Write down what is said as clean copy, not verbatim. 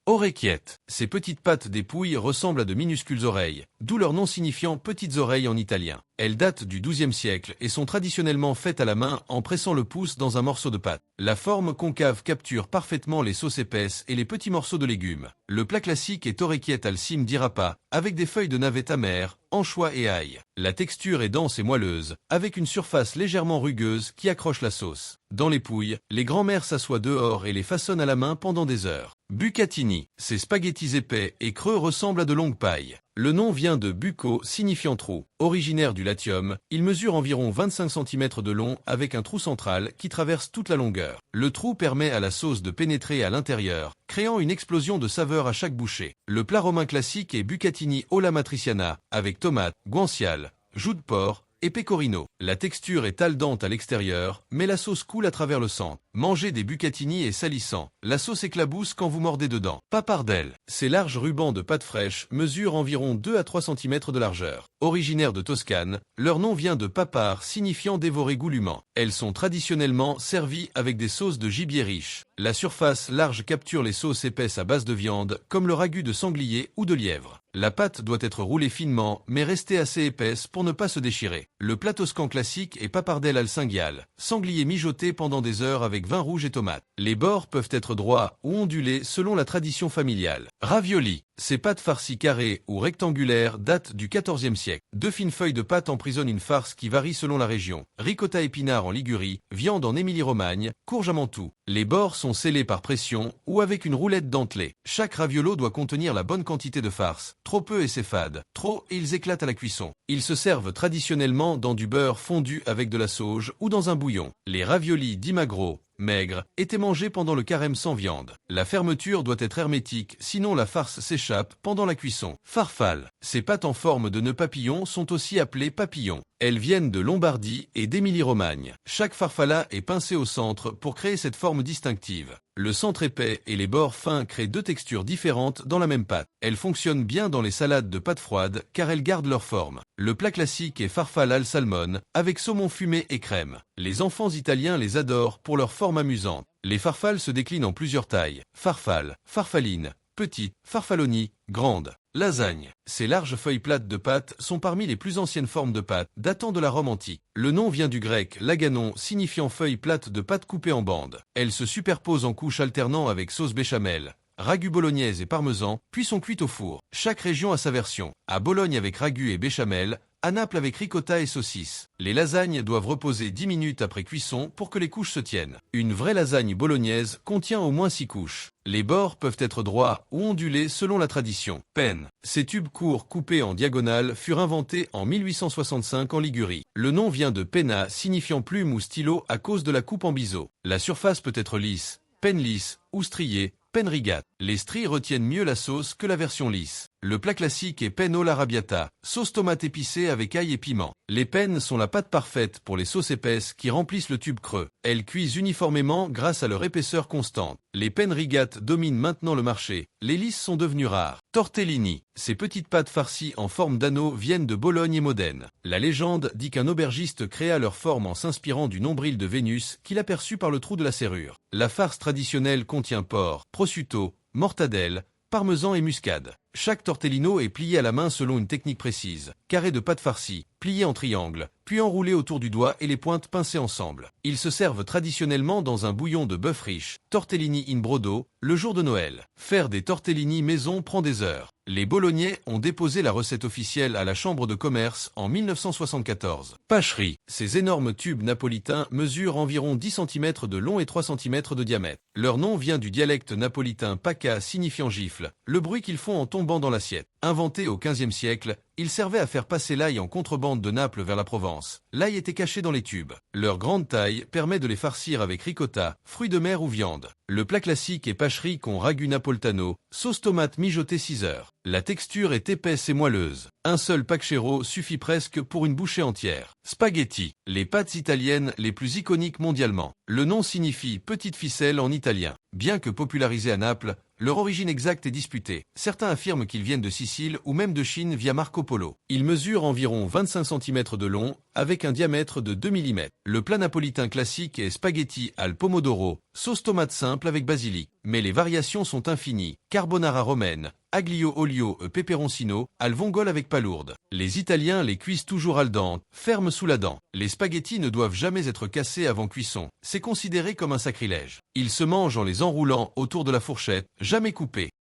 Orecchiette. Ces petites pattes des pouilles ressemblent à de minuscules oreilles, d'où leur nom signifiant petites oreilles en italien. Elles datent du XIIe siècle et sont traditionnellement faites à la main en pressant le pouce dans un morceau de pâte. La forme concave capture parfaitement les sauces épaisses et les petits morceaux de légumes. Le plat classique est orecchiette al cime di rapa, avec des feuilles de navette amère, anchois et ail. La texture est dense et moelleuse, avec une surface légèrement rugueuse qui accroche la sauce. Dans les pouilles, les grands-mères s'assoient dehors et les façonnent à la main pendant des heures. Bucatini. Ces spaghettis épais et creux ressemblent à de longues pailles. Le nom vient de bucco, signifiant trou. Originaire du Latium, il mesure environ 25 cm de long avec un trou central qui traverse toute la longueur. Le trou permet à la sauce de pénétrer à l'intérieur, créant une explosion de saveur à chaque bouchée. Le plat romain classique est bucatini alla matriciana, avec tomates, guanciale, joues de porc et pecorino. La texture est al dente à l'extérieur, mais la sauce coule à travers le centre. Manger des bucatini est salissant. La sauce éclabousse quand vous mordez dedans. Papardelle. Ces larges rubans de pâte fraîche mesurent environ 2 à 3 cm de largeur. Originaires de Toscane, leur nom vient de papar, signifiant dévorer goulûment. Elles sont traditionnellement servies avec des sauces de gibier riches. La surface large capture les sauces épaisses à base de viande, comme le ragoût de sanglier ou de lièvre. La pâte doit être roulée finement, mais rester assez épaisse pour ne pas se déchirer. Le plat toscan classique est papardelle al cinghiale, sanglier mijoté pendant des heures avec vin rouge et tomates. Les bords peuvent être droits ou ondulés selon la tradition familiale. Ravioli. Ces pâtes farcies carrées ou rectangulaires datent du XIVe siècle. Deux fines feuilles de pâte emprisonnent une farce qui varie selon la région. Ricotta épinard en Ligurie, viande en Émilie-Romagne, courge à Mantoue. Les bords sont scellés par pression ou avec une roulette dentelée. Chaque raviolo doit contenir la bonne quantité de farce. Trop peu et c'est fade. Trop et ils éclatent à la cuisson. Ils se servent traditionnellement dans du beurre fondu avec de la sauge ou dans un bouillon. Les raviolis di magro, maigres, étaient mangés pendant le carême sans viande. La fermeture doit être hermétique, sinon la farce s'échappe pendant la cuisson. Farfalle. Ces pâtes en forme de nœud papillon sont aussi appelées papillons. Elles viennent de Lombardie et d'Émilie-Romagne. Chaque farfalla est pincé au centre pour créer cette forme distinctive. Le centre épais et les bords fins créent deux textures différentes dans la même pâte. Elles fonctionnent bien dans les salades de pâte froide car elles gardent leur forme. Le plat classique est farfalle al salmone avec saumon fumé et crème. Les enfants italiens les adorent pour leur forme amusante. Les farfales se déclinent en plusieurs tailles. Farfalle, farfaline, petite, farfalloni, grande. Lasagne. Ces larges feuilles plates de pâte sont parmi les plus anciennes formes de pâte datant de la Rome antique. Le nom vient du grec laganon signifiant feuilles plates de pâte coupées en bandes. Elles se superposent en couches alternant avec sauce béchamel, ragu bolognaise et parmesan, puis sont cuites au four. Chaque région a sa version. À Bologne avec ragu et béchamel, à Naples avec ricotta et saucisse. Les lasagnes doivent reposer 10 minutes après cuisson pour que les couches se tiennent. Une vraie lasagne bolognaise contient au moins 6 couches. Les bords peuvent être droits ou ondulés selon la tradition. Penne. Ces tubes courts coupés en diagonale furent inventés en 1865 en Ligurie. Le nom vient de penna, signifiant plume ou stylo à cause de la coupe en biseau. La surface peut être lisse, penne lisse ou striée, penne rigate. Les stries retiennent mieux la sauce que la version lisse. Le plat classique est penne all'arrabbiata, sauce tomate épicée avec ail et piment. Les pennes sont la pâte parfaite pour les sauces épaisses qui remplissent le tube creux. Elles cuisent uniformément grâce à leur épaisseur constante. Les pennes rigates dominent maintenant le marché. Les lisses sont devenues rares. Tortellini. Ces petites pâtes farcies en forme d'anneau viennent de Bologne et Modène. La légende dit qu'un aubergiste créa leur forme en s'inspirant du nombril de Vénus qu'il aperçut par le trou de la serrure. La farce traditionnelle contient porc, prosciutto, mortadelle, parmesan et muscade. Chaque tortellino est plié à la main selon une technique précise. Carré de pâte farcie, plié en triangle, puis enroulé autour du doigt et les pointes pincées ensemble. Ils se servent traditionnellement dans un bouillon de bœuf riche, tortellini in brodo, le jour de Noël. Faire des tortellini maison prend des heures. Les Bolognais ont déposé la recette officielle à la Chambre de commerce en 1974. Pâcherie. Ces énormes tubes napolitains mesurent environ 10 cm de long et 3 cm de diamètre. Leur nom vient du dialecte napolitain paca signifiant gifle, le bruit qu'ils font en tombant dans l'assiette. Inventé au XVe siècle, ils servaient à faire passer l'ail en contrebande de Naples vers la Provence. L'ail était caché dans les tubes. Leur grande taille permet de les farcir avec ricotta, fruits de mer ou viande. Le plat classique est pâcherie con ragu napolitano, sauce tomate mijotée 6 heures. La texture est épaisse et moelleuse. Un seul pacchero suffit presque pour une bouchée entière. Spaghetti, les pâtes italiennes les plus iconiques mondialement. Le nom signifie petite ficelle en italien. Bien que popularisés à Naples, leur origine exacte est disputée. Certains affirment qu'ils viennent de Sicile ou même de Chine via Marco Polo. Ils mesurent environ 25 cm de long avec un diamètre de 2 mm. Le plat napolitain classique est spaghetti al pomodoro, sauce tomate simple simple avec basilic. Mais les variations sont infinies. Carbonara romaine, aglio olio e peperoncino, al vongole avec palourde. Les Italiens les cuisent toujours al dente, fermes sous la dent. Les spaghettis ne doivent jamais être cassés avant cuisson. C'est considéré comme un sacrilège. Ils se mangent en les enroulant autour de la fourchette, jamais coupés.